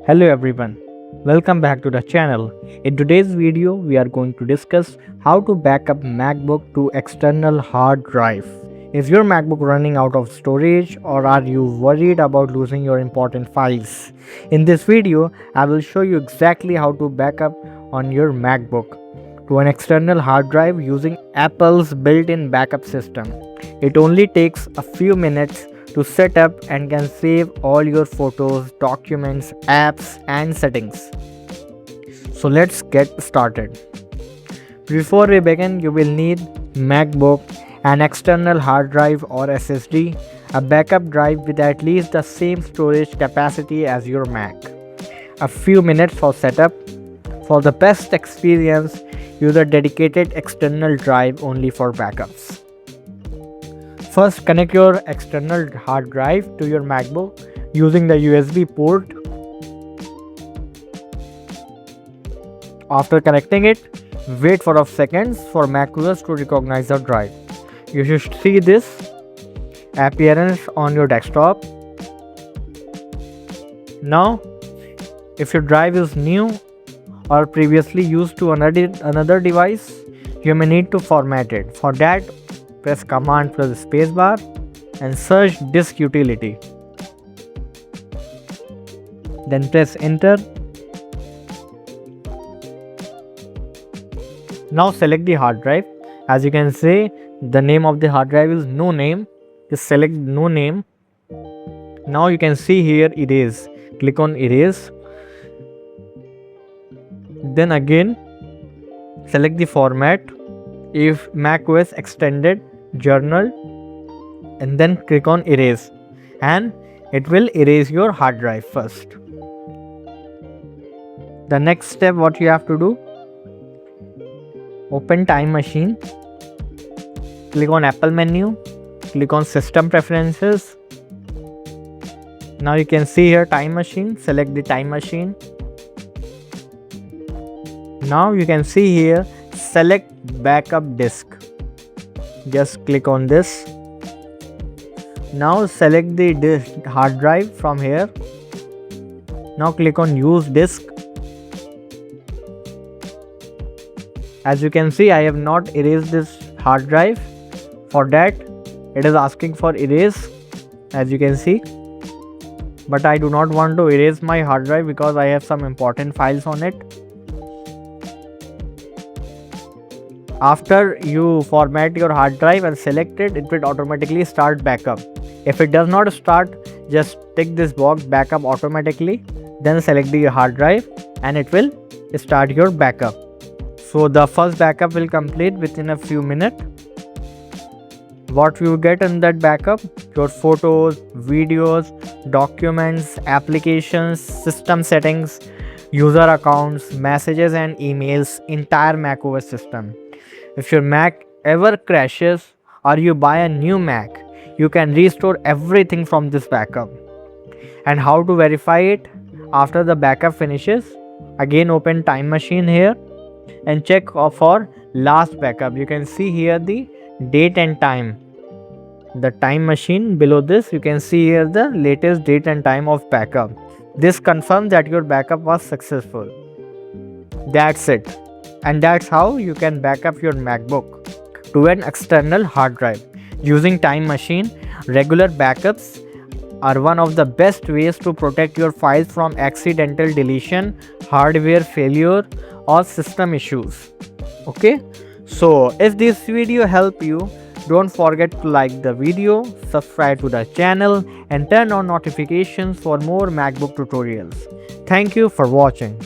Hello everyone, welcome back to the channel. In today's video, we are going to discuss how to backup MacBook to external hard drive. Is your MacBook running out of storage or are you worried about losing your important files? In this video, I will show you exactly how to backup on your MacBook to an external hard drive using Apple's built-in backup system. It only takes a few minutes to set up and can save all your photos, documents, apps and settings. So let's get started. Before we begin, you will need MacBook, an external hard drive or SSD, a backup drive with at least the same storage capacity as your Mac. A few minutes for setup. For the best experience, use a dedicated external drive only for backups. First, connect your external hard drive to your MacBook using the USB port. After connecting it, wait for a few seconds for macOS to recognize the drive. You should see this appearance on your desktop. Now, if your drive is new or previously used to another device, you may need to format it. For that, press Command plus spacebar and search disk utility. Then press enter. Now select the hard drive. As you can see, the name of the hard drive is no name. Just select no name. Now you can see here erase. Click on erase. Then again select the format. If macOS extended journal, and then click on erase, and it will erase your hard drive first. The next step, what you have to do, open Time Machine, click on Apple menu, click on System Preferences. Now you can see here Time Machine, select the Time Machine. Now you can see here select backup disk. Just click on this. Now select the hard drive from here. Now click on use disk. As you can see, I have not erased this hard drive. For that, it is asking for erase, as you can see. But I do not want to erase my hard drive because I have some important files on it. After you format your hard drive and select it, it will automatically start backup. If it does not start, just tick this box backup automatically. Then select the hard drive and it will start your backup. So the first backup will complete within a few minutes. What you get in that backup? Your photos, videos, documents, applications, system settings, user accounts, messages and emails, entire macOS system. If your Mac ever crashes or you buy a new Mac, you can restore everything from this backup. And how to verify it after the backup finishes? Again, open Time Machine here and check for last backup. You can see here the date and time. The Time Machine, below this you can see here the latest date and time of backup. This confirms that your backup was successful. That's it. And that's how you can backup your MacBook to an external hard drive. Using Time Machine, regular backups are one of the best ways to protect your files from accidental deletion, hardware failure or system issues. Okay, so if this video helped you, don't forget to like the video, subscribe to the channel and turn on notifications for more MacBook tutorials. Thank you for watching.